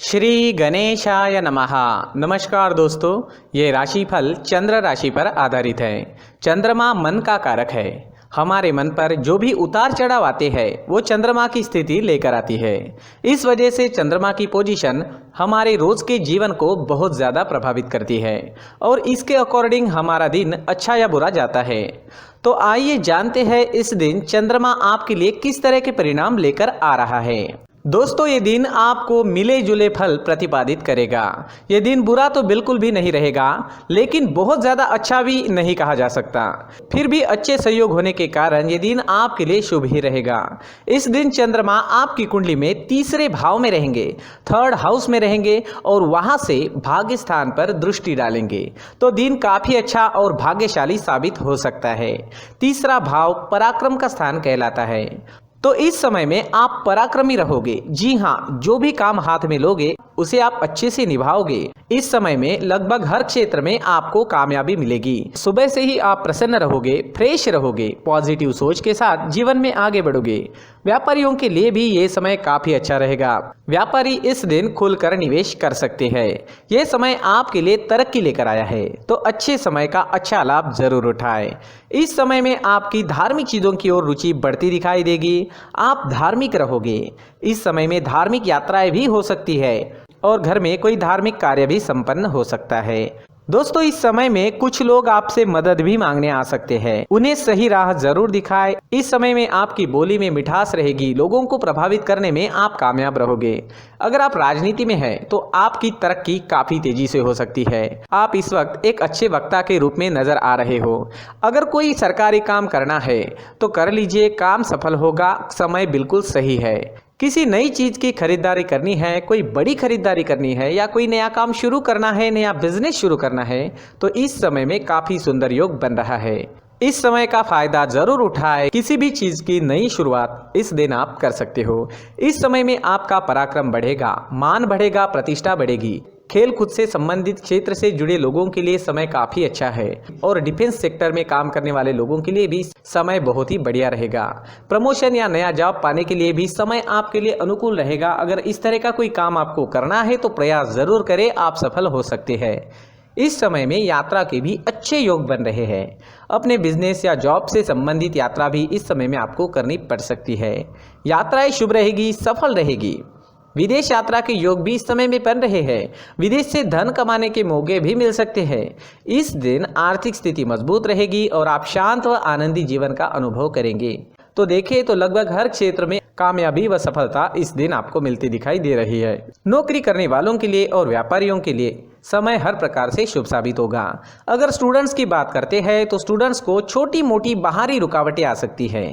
श्री गणेशाय नमः। नमस्कार दोस्तों, ये राशिफल चंद्र राशि पर आधारित है। चंद्रमा मन का कारक है। हमारे मन पर जो भी उतार चढ़ाव आते हैं वो चंद्रमा की स्थिति लेकर आती है। इस वजह से चंद्रमा की पोजीशन हमारे रोज के जीवन को बहुत ज़्यादा प्रभावित करती है और इसके अकॉर्डिंग हमारा दिन अच्छा या बुरा जाता है। तो आइए जानते हैं इस दिन चंद्रमा आपके लिए किस तरह के परिणाम लेकर आ रहा है। दोस्तों, ये दिन आपको मिले जुले फल प्रतिपादित करेगा। ये दिन बुरा तो बिल्कुल भी नहीं रहेगा, लेकिन बहुत ज़्यादा अच्छा भी नहीं कहा जा सकता। फिर भी अच्छे संयोग होने के कारण ये दिन आपके लिए शुभ ही रहेगा। इस दिन चंद्रमा आपकी कुंडली में तीसरे भाव में रहेंगे, थर्ड हाउस में रहेंगे और वहाँ से भाग्य स्थान पर दृष्टि डालेंगे। तो दिन काफ़ी अच्छा और भाग्यशाली साबित हो सकता है। तीसरा भाव पराक्रम का स्थान कहलाता है। तो इस समय में आप पराक्रमी रहोगे। जी हाँ, जो भी काम हाथ में लोगे उसे आप अच्छे से निभाओगे। इस समय में लगभग हर क्षेत्र में आपको कामयाबी मिलेगी। सुबह से ही आप प्रसन्न रहोगे, फ्रेश रहोगे, पॉजिटिव सोच के साथ जीवन में आगे बढ़ोगे। व्यापारियों के लिए भी ये समय काफी अच्छा रहेगा। व्यापारी इस दिन खुलकर निवेश कर सकते हैं। ये समय आपके लिए तरक्की लेकर आया है, तो अच्छे समय का अच्छा लाभ जरूर उठाएं। इस समय में आपकी धार्मिक चीजों की ओर रुचि बढ़ती दिखाई देगी। आप धार्मिक रहोगे। इस समय में धार्मिक यात्राएं भी हो सकती है और घर में कोई धार्मिक कार्य भी संपन्न हो सकता है। दोस्तों, इस समय में कुछ लोग आपसे मदद भी मांगने आ सकते हैं। उन्हें सही राह जरूर दिखाएं। इस समय में आपकी बोली में मिठास रहेगी। लोगों को प्रभावित करने में आप कामयाब रहोगे। अगर आप राजनीति में हैं तो आपकी तरक्की काफी तेजी से हो सकती है। आप इस वक्त एक अच्छे वक्ता के रूप में नजर आ रहे हो। अगर कोई सरकारी काम करना है तो कर लीजिए, काम सफल होगा। समय बिल्कुल सही है। किसी नई चीज की खरीदारी करनी है, कोई बड़ी खरीदारी करनी है या कोई नया काम शुरू करना है, नया बिजनेस शुरू करना है, तो इस समय में काफी सुंदर योग बन रहा है। इस समय का फायदा जरूर उठाएं। किसी भी चीज की नई शुरुआत इस दिन आप कर सकते हो। इस समय में आपका पराक्रम बढ़ेगा, मान बढ़ेगा, प्रतिष्ठा बढ़ेगी। खेल कूद से संबंधित क्षेत्र से जुड़े लोगों के लिए समय काफ़ी अच्छा है और डिफेंस सेक्टर में काम करने वाले लोगों के लिए भी समय बहुत ही बढ़िया रहेगा। प्रमोशन या नया जॉब पाने के लिए भी समय आपके लिए अनुकूल रहेगा। अगर इस तरह का कोई काम आपको करना है तो प्रयास जरूर करें, आप सफल हो सकते हैं। इस समय में यात्रा के भी अच्छे योग बन रहे हैं। अपने बिजनेस या जॉब से संबंधित यात्रा भी इस समय में आपको करनी पड़ सकती है। यात्राएं शुभ रहेगी, सफल रहेगी। विदेश यात्रा के योग भी इस समय में बन रहे हैं। विदेश से धन कमाने के मौके भी मिल सकते हैं। इस दिन आर्थिक स्थिति मजबूत रहेगी और आप शांत व आनंदी जीवन का अनुभव करेंगे। तो देखें तो लगभग हर क्षेत्र में कामयाबी व सफलता इस दिन आपको मिलती दिखाई दे रही है। नौकरी करने वालों के लिए और व्यापारियों के लिए समय हर प्रकार से शुभ साबित होगा। अगर स्टूडेंट्स की बात करते हैं तो स्टूडेंट्स को छोटी मोटी बाहरी रुकावटें आ सकती है।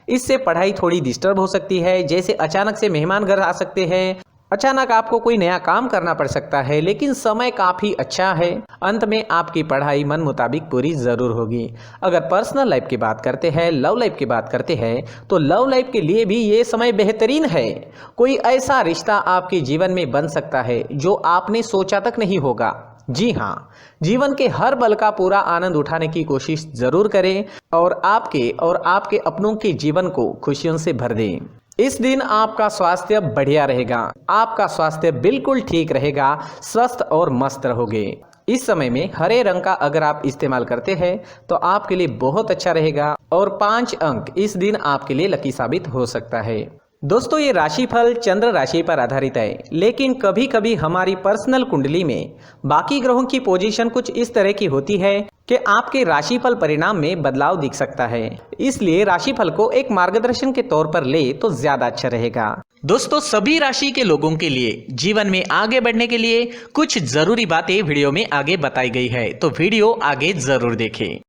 इससे पढ़ाई थोड़ी डिस्टर्ब हो सकती है। जैसे अचानक से मेहमान घर आ सकते हैं, अचानक आपको कोई नया काम करना पड़ सकता है, लेकिन समय काफ़ी अच्छा है। अंत में आपकी पढ़ाई मन मुताबिक पूरी ज़रूर होगी। अगर पर्सनल लाइफ की बात करते हैं, लव लाइफ की बात करते हैं, तो लव लाइफ के लिए भी ये समय बेहतरीन है। कोई ऐसा रिश्ता आपके जीवन में बन सकता है जो आपने सोचा तक नहीं होगा। जी हाँ, जीवन के हर पल का पूरा आनंद उठाने की कोशिश ज़रूर करें और आपके अपनों के जीवन को खुशियों से भर दें। इस दिन आपका स्वास्थ्य बढ़िया रहेगा। आपका स्वास्थ्य बिल्कुल ठीक रहेगा, स्वस्थ और मस्त रहोगे। इस समय में हरे रंग का अगर आप इस्तेमाल करते हैं तो आपके लिए बहुत अच्छा रहेगा और 5 अंक इस दिन आपके लिए लकी साबित हो सकता है। दोस्तों, ये राशिफल चंद्र राशि पर आधारित है, लेकिन कभी कभी हमारी पर्सनल कुंडली में बाकी ग्रहों की पोजीशन कुछ इस तरह की होती है कि आपके राशिफल परिणाम में बदलाव दिख सकता है। इसलिए राशिफल को एक मार्गदर्शन के तौर पर ले तो ज्यादा अच्छा रहेगा। दोस्तों, सभी राशि के लोगों के लिए जीवन में आगे बढ़ने के लिए कुछ जरूरी बातें वीडियो में आगे बताई गई है, तो वीडियो आगे जरूर देखें।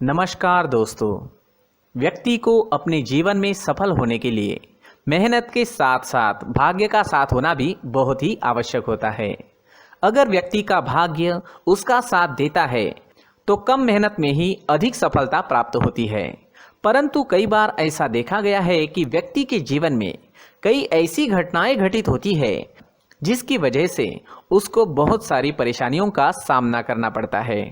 नमस्कार दोस्तों, व्यक्ति को अपने जीवन में सफल होने के लिए मेहनत के साथ साथ भाग्य का साथ होना भी बहुत ही आवश्यक होता है। अगर व्यक्ति का भाग्य उसका साथ देता है तो कम मेहनत में ही अधिक सफलता प्राप्त होती है। परंतु कई बार ऐसा देखा गया है कि व्यक्ति के जीवन में कई ऐसी घटनाएं घटित होती है जिसकी वजह से उसको बहुत सारी परेशानियों का सामना करना पड़ता है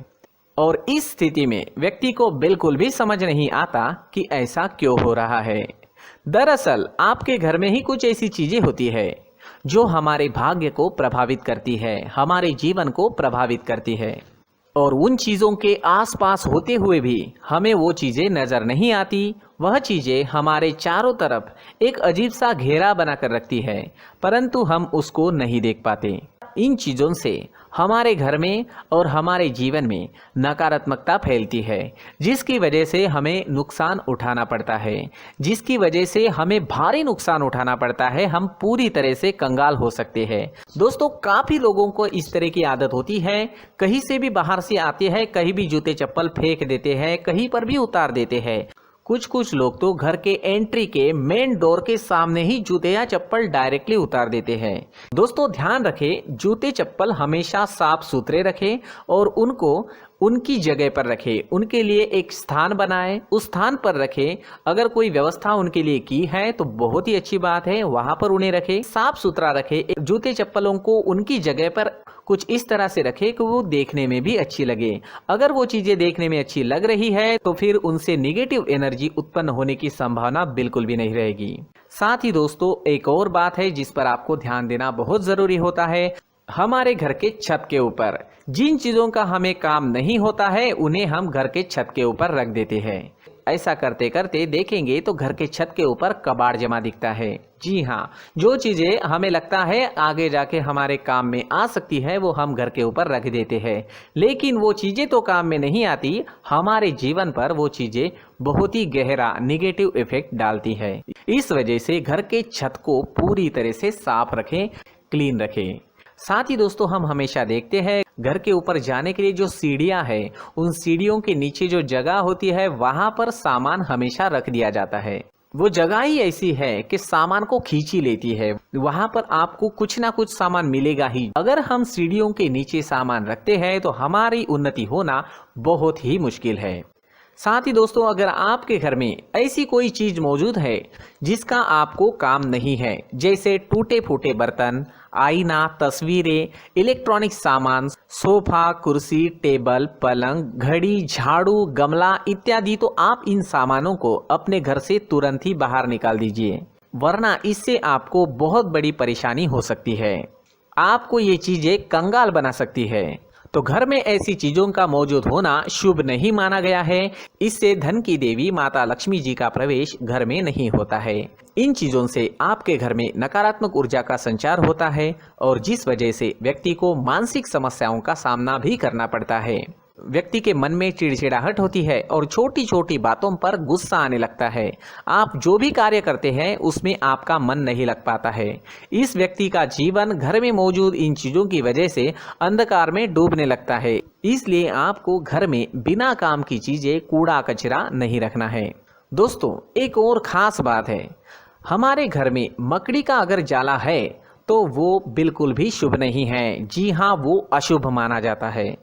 और इस स्थिति में व्यक्ति को बिल्कुल भी समझ नहीं आता कि ऐसा क्यों हो रहा है। दरअसल आपके घर में ही कुछ ऐसी चीजें होती है जो हमारे भाग्य को प्रभावित करती है, हमारे जीवन को प्रभावित करती है। और उन चीज़ों के आसपास होते हुए भी हमें वो चीज़ें नज़र नहीं आती। वह चीज़ें हमारे चारों तरफ एक अजीब सा घेरा बनाकर रखती है, परंतु हम उसको नहीं देख पाते। इन चीज़ों से हमारे घर में और हमारे जीवन में नकारात्मकता फैलती है, जिसकी वजह से हमें नुकसान उठाना पड़ता है, जिसकी वजह से हमें भारी नुकसान उठाना पड़ता है। हम पूरी तरह से कंगाल हो सकते हैं। दोस्तों, काफ़ी लोगों को इस तरह की आदत होती है, कहीं से भी बाहर से आते हैं, कहीं भी जूते चप्पल फेंक देते हैं, कहीं पर भी उतार देते हैं। कुछ लोग तो घर के एंट्री के मेन डोर के सामने ही जूते या चप्पल डायरेक्टली उतार देते हैं। दोस्तों, ध्यान रखें, जूते चप्पल हमेशा साफ सुथरे रखें और उनको उनकी जगह पर रखें। उनके लिए एक स्थान बनाएं, उस स्थान पर रखें। अगर कोई व्यवस्था उनके लिए की है तो बहुत ही अच्छी बात है, वहां पर उन्हें रखें, साफ सुथरा रखें। जूते चप्पलों को उनकी जगह पर कुछ इस तरह से रखें कि वो देखने में भी अच्छी लगे। अगर वो चीज़ें देखने में अच्छी लग रही है तो फिर उनसे नेगेटिव एनर्जी उत्पन्न होने की संभावना बिल्कुल भी नहीं रहेगी। साथ ही दोस्तों, एक और बात है जिस पर आपको ध्यान देना बहुत ज़रूरी होता है। हमारे घर के छत के ऊपर जिन चीज़ों का हमें काम नहीं होता है, उन्हें हम घर के छत के ऊपर रख देते हैं। ऐसा करते करते देखेंगे तो घर के छत के ऊपर कबाड़ जमा दिखता है। जी हाँ, जो चीज़ें हमें लगता है आगे जाके हमारे काम में आ सकती है, वो हम घर के ऊपर रख देते हैं। लेकिन वो चीज़ें तो काम में नहीं आती, हमारे जीवन पर वो चीज़ें बहुत ही गहरा नेगेटिव इफेक्ट डालती है। इस वजह से घर के छत को पूरी तरह से साफ रखें, क्लीन रखें। साथ ही दोस्तों, हम हमेशा देखते हैं घर के ऊपर जाने के लिए जो सीढ़ियां हैं, उन सीढ़ियों के नीचे जो जगह होती है वहां पर सामान हमेशा रख दिया जाता है। वो जगह ही ऐसी है कि सामान को खींच ही लेती है। वहां पर आपको कुछ ना कुछ सामान मिलेगा ही। अगर हम सीढ़ियों के नीचे सामान रखते हैं तो हमारी उन्नति होना बहुत ही मुश्किल है। साथ ही दोस्तों, अगर आपके घर में ऐसी कोई चीज मौजूद है जिसका आपको काम नहीं है, जैसे टूटे फूटे बर्तन, आईना, तस्वीरें, इलेक्ट्रॉनिक सामान, सोफा, कुर्सी, टेबल, पलंग, घड़ी, झाड़ू, गमला इत्यादि, तो आप इन सामानों को अपने घर से तुरंत ही बाहर निकाल दीजिए, वरना इससे आपको बहुत बड़ी परेशानी हो सकती है। आपको ये चीजें कंगाल बना सकती है। तो घर में ऐसी चीजों का मौजूद होना शुभ नहीं माना गया है। इससे धन की देवी माता लक्ष्मी जी का प्रवेश घर में नहीं होता है। इन चीजों से आपके घर में नकारात्मक ऊर्जा का संचार होता है और जिस वजह से व्यक्ति को मानसिक समस्याओं का सामना भी करना पड़ता है। व्यक्ति के मन में चिड़चिड़ाहट होती है और छोटी छोटी बातों पर गुस्सा आने लगता है। आप जो भी कार्य करते हैं उसमें आपका मन नहीं लग पाता है। इस व्यक्ति का जीवन घर में मौजूद इन चीज़ों की वजह से अंधकार में डूबने लगता है। इसलिए आपको घर में बिना काम की चीज़ें, कूड़ा कचरा नहीं रखना है। दोस्तों, एक और ख़ास बात है, हमारे घर में मकड़ी का अगर जाला है तो वो बिल्कुल भी शुभ नहीं है। जी हाँ, वो अशुभ माना जाता है।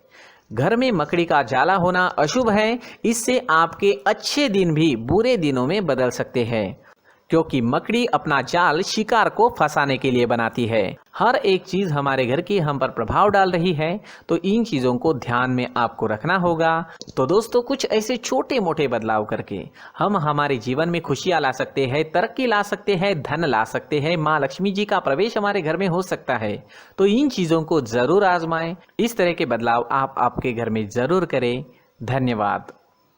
घर में मकड़ी का जाला होना अशुभ है। इससे आपके अच्छे दिन भी बुरे दिनों में बदल सकते हैं, क्योंकि मकड़ी अपना जाल शिकार को फंसाने के लिए बनाती है। हर एक चीज़ हमारे घर की हम पर प्रभाव डाल रही है, तो इन चीज़ों को ध्यान में आपको रखना होगा। तो दोस्तों, कुछ ऐसे छोटे मोटे बदलाव करके हम हमारे जीवन में खुशियाँ ला सकते हैं, तरक्की ला सकते हैं, धन ला सकते हैं, माँ लक्ष्मी जी का प्रवेश हमारे घर में हो सकता है। तो इन चीज़ों को ज़रूर आजमाएं। इस तरह के बदलाव आप आपके घर में ज़रूर करें। धन्यवाद।